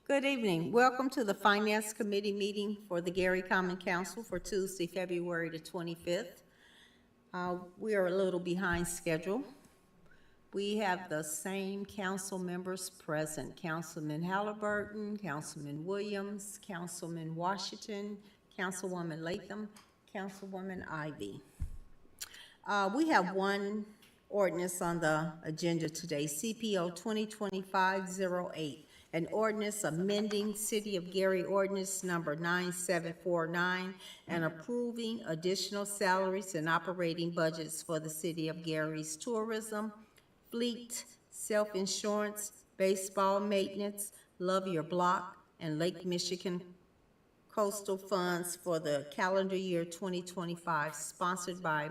Good evening. Welcome to the Finance Committee meeting for the Gary Common Council for Tuesday, February the 25th. We are a little behind schedule. We have the same council members present: Councilman Halliburton, Councilman Williams, Councilman Washington, Councilwoman Latham, Councilwoman Ivy. We have one ordinance on the agenda today, CPO 2025-08, an ordinance amending City of Gary Ordinance Number 9749 and approving additional salaries and operating budgets for the City of Gary's tourism, fleet, self-insurance, baseball maintenance, Love Your Block, and Lake Michigan coastal funds for the calendar year 2025, sponsored by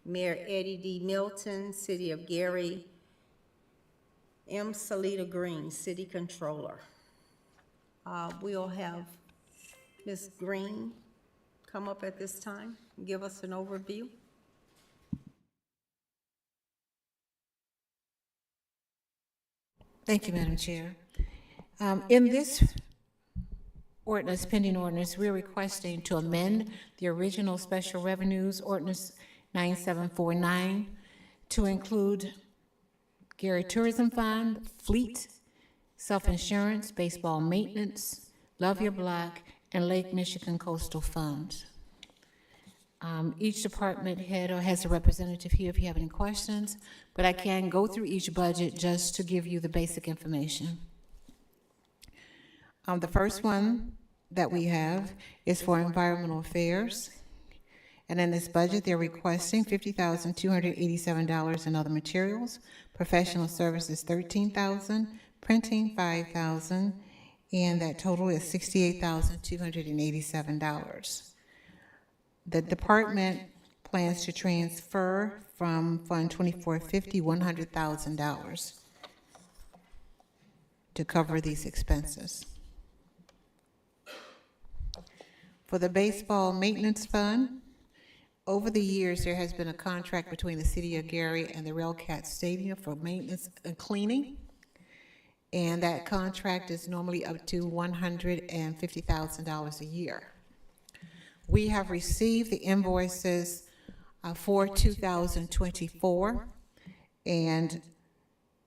Mayor Eddie D. Milton, City of Gary, M. Salita Green, City Controller. We'll have Ms. Green come up at this time and give us an overview. Thank you, Madam Chair. In this ordinance, pending ordinance, we're requesting to amend the original special revenues ordinance 9749 to include Gary Tourism Fund, fleet, self-insurance, baseball maintenance, Love Your Block, and Lake Michigan coastal funds. Each department head has a representative here if you have any questions, but I can go through each budget just to give you the basic information. The first one that we have is for environmental affairs. And in this budget, they're requesting $50,287 in other materials, professional services $13,000, printing $5,000, and that total is $68,287. The department plans to transfer from Fund 2450 $100,000 to cover these expenses. For the baseball maintenance fund, over the years, there has been a contract between the City of Gary and the Railcat Stadium for maintenance and cleaning, and that contract is normally up to $150,000 a year. We have received the invoices for 2024, and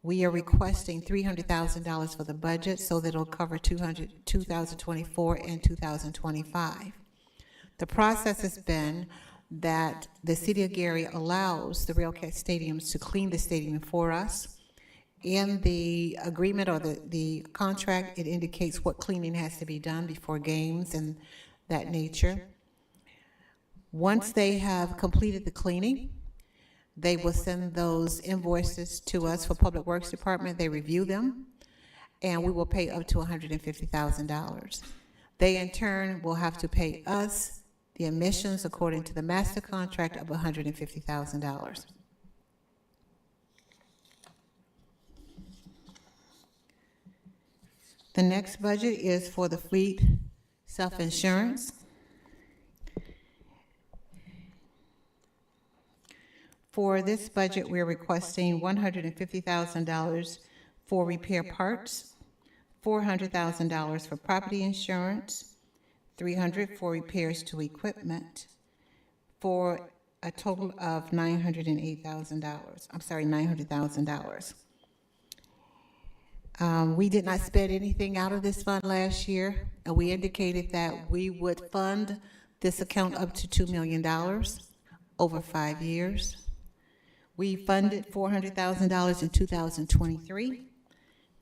we are requesting $300,000 for the budget so that it'll cover 2024 and 2025. The process has been that the City of Gary allows the Railcat Stadiums to clean the stadium for us. In the agreement or the contract, it indicates what cleaning has to be done before games and that nature. Once they have completed the cleaning, they will send those invoices to us for Public Works Department. They review them, and we will pay up to $150,000. They, in turn, will have to pay us the emissions according to the master contract of $150,000. The next budget is for the fleet self-insurance. For this budget, we're requesting $150,000 for repair parts, $400,000 for property insurance, $300,000 for repairs to equipment, for a total of $900,000. We did not spend anything out of this fund last year, and we indicated that we would fund this account up to $2 million over 5 years. We funded $400,000 in 2023,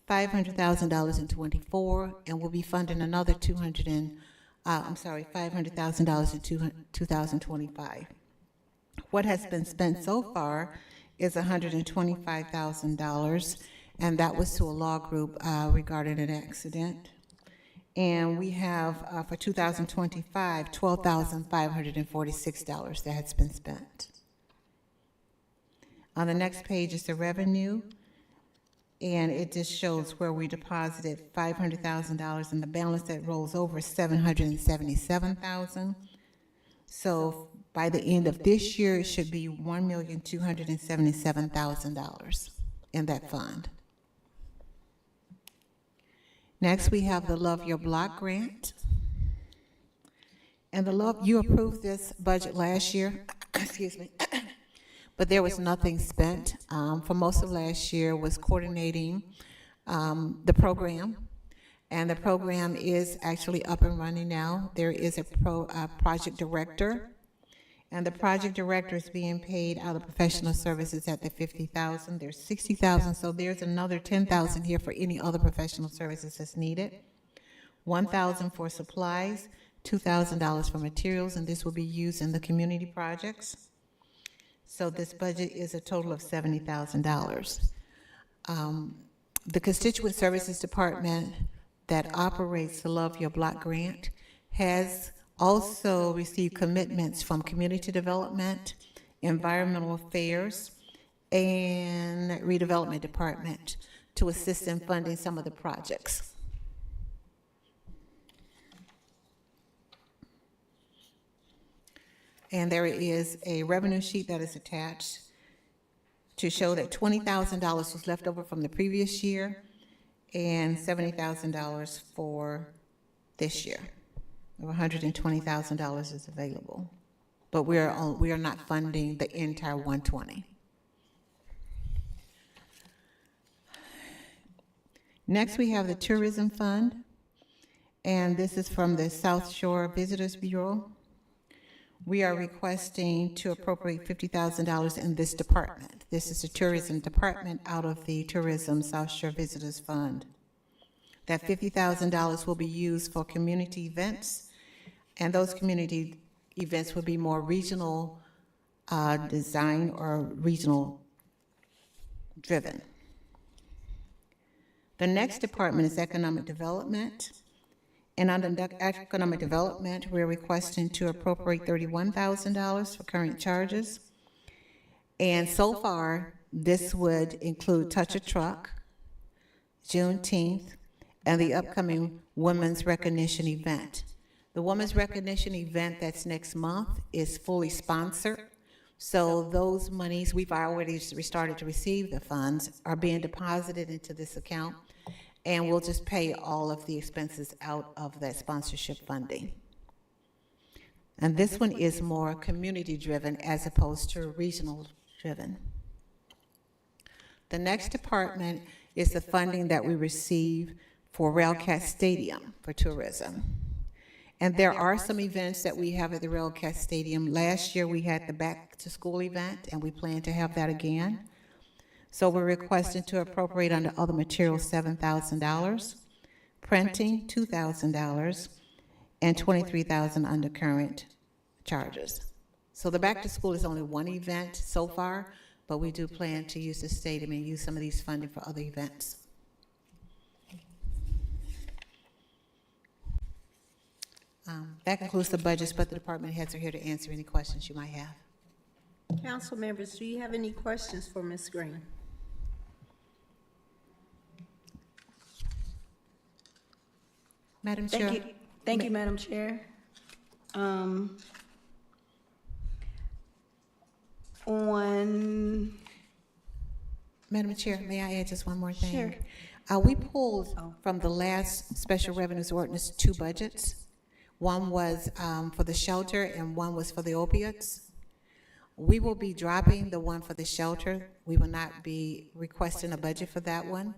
$500,000 in 24, and we'll be funding another $500,000 in 2025. What has been spent so far is $125,000, and that was to a law group regarding an accident. And we have for 2025, $12,546 that has been spent. On the next page is the revenue, and it just shows where we deposited $500,000, and the balance that rolls over is $777,000. So by the end of this year, it should be $1,277,000 in that fund. Next, we have the Love Your Block grant. And you approved this budget last year, excuse me, but there was nothing spent. For most of last year was coordinating the program, and the program is actually up and running now. There is a project director, and the project director is being paid out of professional services at the $50,000. There's $60,000, so there's another $10,000 here for any other professional services that's needed. $1,000 for supplies, $2,000 for materials, and this will be used in the community projects. So this budget is a total of $70,000. The Constituent Services Department that operates the Love Your Block grant has also received commitments from Community Development, Environmental Affairs, and Redevelopment Department to assist in funding some of the projects. And there is a revenue sheet that is attached to show that $20,000 was left over from the previous year and $70,000 for this year. $120,000 is available, but we are not funding the entire 120. Next, we have the Tourism Fund, and this is from the South Shore Visitors Bureau. We are requesting to appropriate $50,000 in this department. This is the tourism department out of the Tourism South Shore Visitors Fund. That $50,000 will be used for community events, and those community events will be more regional design or regional driven. The next department is Economic Development. And under Economic Development, we're requesting to appropriate $31,000 for current charges. And so far, this would include Touch a Truck, Juneteenth, and the upcoming Women's Recognition event. The Women's Recognition event that's next month is fully sponsored. So those monies, we've already started to receive the funds, are being deposited into this account, and we'll just pay all of the expenses out of that sponsorship funding. And this one is more community-driven as opposed to regional-driven. The next department is the funding that we receive for Railcat Stadium for tourism. And there are some events that we have at the Railcat Stadium. Last year, we had the back-to-school event, and we plan to have that again. So we're requesting to appropriate under other materials $7,000, printing $2,000, and $23,000 under current charges. So the back to school is only one event so far, but we do plan to use the stadium and use some of these funding for other events. That concludes the budgets, but the department heads are here to answer any questions you might have. Council members, do you have any questions for Ms. Green? Madam Chair. Thank you, Madam Chair. Madam Chair, may I add just one more thing? Sure. We pulled from the last special revenues ordinance 2 budgets. One was for the shelter and one was for the opiates. We will be dropping the one for the shelter. We will not be requesting a budget for that one.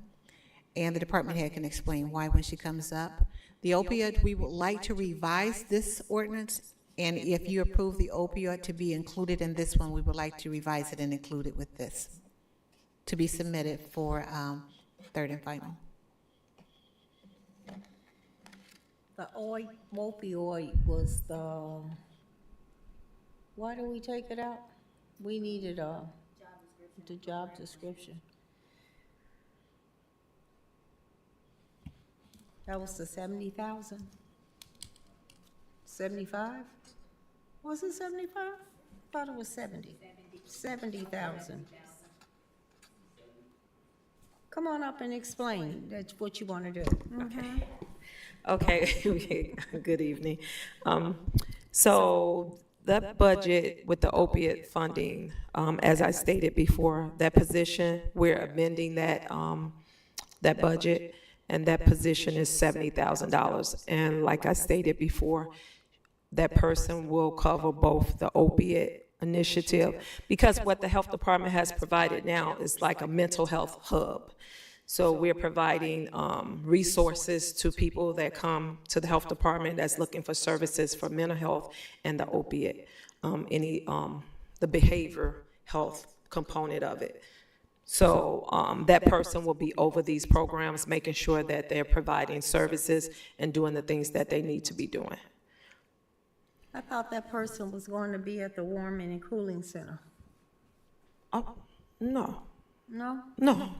And the department head can explain why when she comes up. The opioid, we would like to revise this ordinance, and if you approve the opioid to be included in this one, we would like to revise it and include it with this, to be submitted for third and final. The opioid was the, why did we take it out? We needed the job description. That was the 70,000? 75? Was it 75? I thought it was 70. 70,000. Come on up and explain. That's what you want to do. Okay, good evening. So that budget with the opiate funding, as I stated before, that position, we're amending that, that budget and that position is $70,000. And like I stated before, that person will cover both the opiate initiative, because what the health department has provided now is like a mental health hub. So we're providing resources to people that come to the health department that's looking for services for mental health and the opiate, the behavior health component of it. So that person will be over these programs, making sure that they're providing services and doing the things that they need to be doing. I thought that person was going to be at the warming and cooling center. Oh, no, No? no.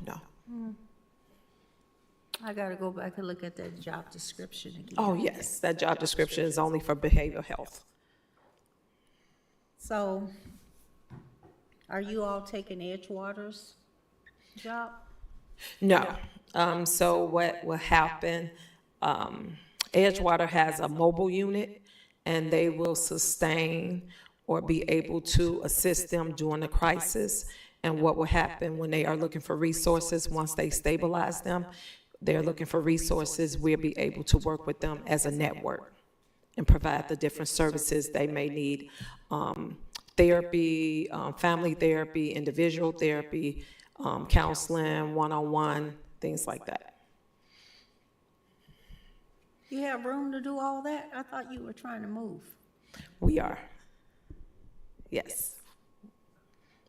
I gotta go back and look at that job description again. Oh, yes, that job description is only for behavioral health. So, are you all taking Edgewater's job? No. So what will happen, Edgewater has a mobile unit, and they will sustain or be able to assist them during the crisis. And what will happen when they are looking for resources, once they stabilize them, they're looking for resources, we'll be able to work with them as a network and provide the different services they may need. Therapy, family therapy, individual therapy, counseling, one-on-one, things like that. You have room to do all that? I thought you were trying to move. We are. Yes.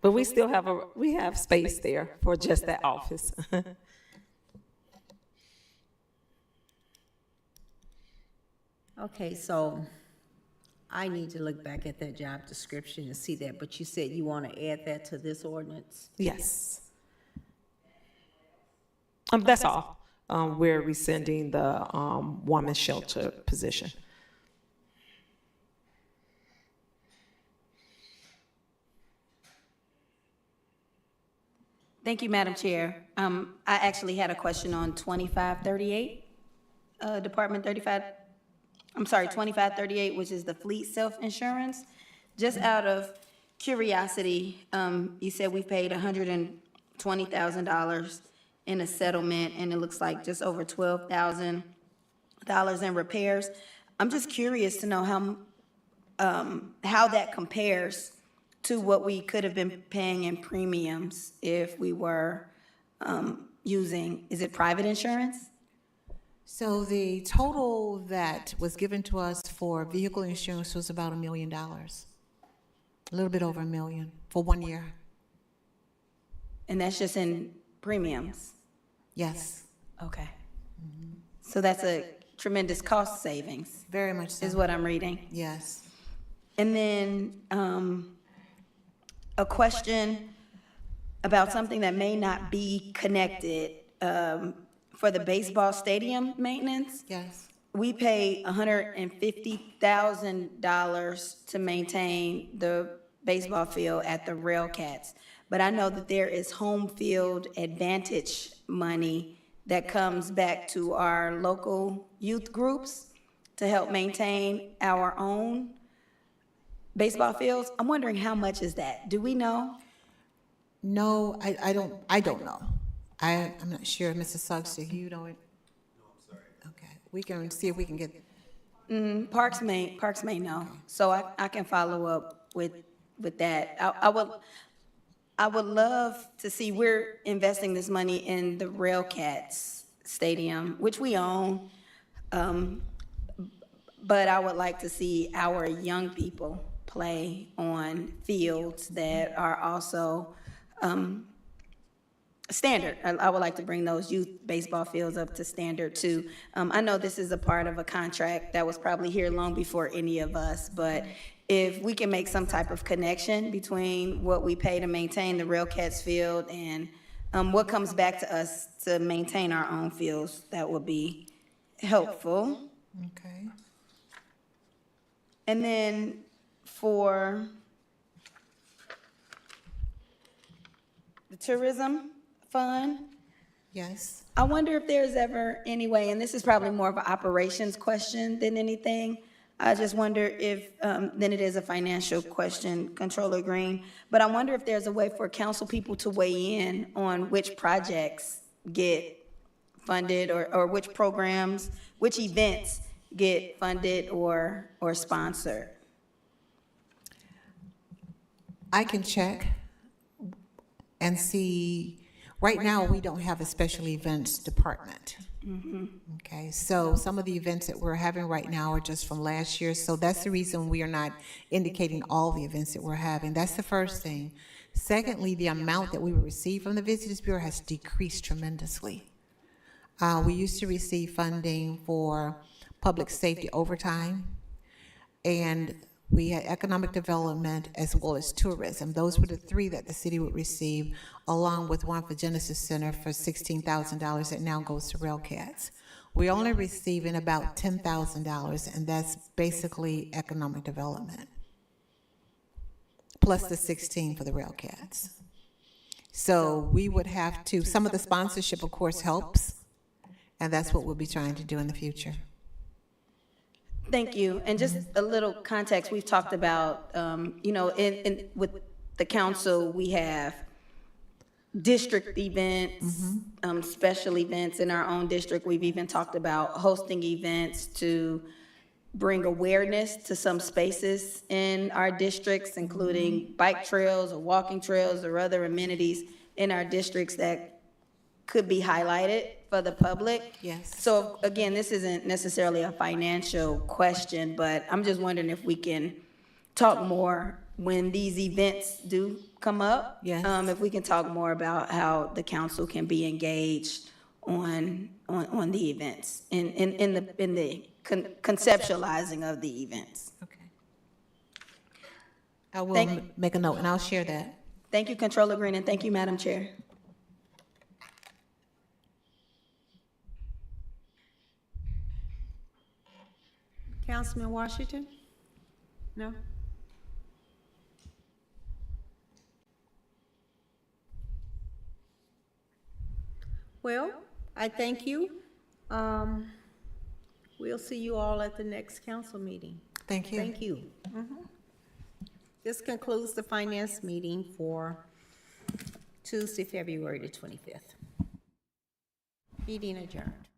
But we still have space there for just that office. Okay, so I need to look back at that job description and see that, but you said you want to add that to this ordinance? Yes. That's all. We're rescinding the woman's shelter position. Thank you, Madam Chair. I actually had a question on 2538, Department 2538, which is the fleet self-insurance. Just out of curiosity, you said we paid $120,000 in a settlement, and it looks like just over $12,000 in repairs. I'm just curious to know how that compares to what we could have been paying in premiums if we were using, is it private insurance? So the total that was given to us for vehicle insurance was about $1 million. A little bit over $1 million for 1 year. And that's just in premiums? Yes, Okay. So that's a tremendous cost savings, very much so. is what I'm reading. Yes. And then a question about something that may not be connected, for the baseball stadium maintenance. Yes. We pay $150,000 to maintain the baseball field at the Railcats. But I know that there is home field advantage money that comes back to our local youth groups to help maintain our own baseball fields. I'm wondering how much is that? Do we know? No, I don't know. I'm not sure, Mrs. Suggs, do you know it? No, I'm sorry. Okay, we can see if we can get, Parks may know, so I can follow up with that. I would love to see, we're investing this money in the Railcats Stadium, which we own, but I would like to see our young people play on fields that are also standard. I would like to bring those youth baseball fields up to standard too. I know this is a part of a contract that was probably here long before any of us, but if we can make some type of connection between what we pay to maintain the Railcats field and what comes back to us to maintain our own fields, that would be helpful. okay. And then for the tourism fund, Yes. I wonder if there's ever any way, and this is probably more of an operations question than anything. I just wonder if, then it is a financial question, Controller Green. But I wonder if there's a way for council people to weigh in on which projects get funded, or which programs, which events get funded or sponsored? I can check and see. Right now, we don't have a special events department. Okay, so some of the events that we're having right now are just from last year, so that's the reason we are not indicating all the events that we're having. That's the first thing. Secondly, the amount that we receive from the Visitors Bureau has decreased tremendously. We used to receive funding for public safety overtime, and we had economic development as well as tourism. Those were the three that the city would receive, along with one for Genesis Center for $16,000 that now goes to Railcats. We're only receiving about $10,000, and that's basically economic development, plus the 16 for the Railcats. So we would have to, some of the sponsorship, of course, helps, and that's what we'll be trying to do in the future. Thank you. And just a little context, we've talked about, you know, with the council, we have district events, special events in our own district. We've even talked about hosting events to bring awareness to some spaces in our districts, including bike trails or walking trails or other amenities in our districts that could be highlighted for the public. Yes. So again, this isn't necessarily a financial question, but I'm just wondering if we can talk more when these events do come up. Yes. If we can talk more about how the council can be engaged on the events in the conceptualizing of the events. Okay. I will make a note, and I'll share that. Thank you, Controller Green, and thank you, Madam Chair. Councilman Washington? No? Well, I thank you. We'll see you all at the next council meeting. Thank you. Thank you. This concludes the finance meeting for Tuesday, February the 25th. Meeting adjourned.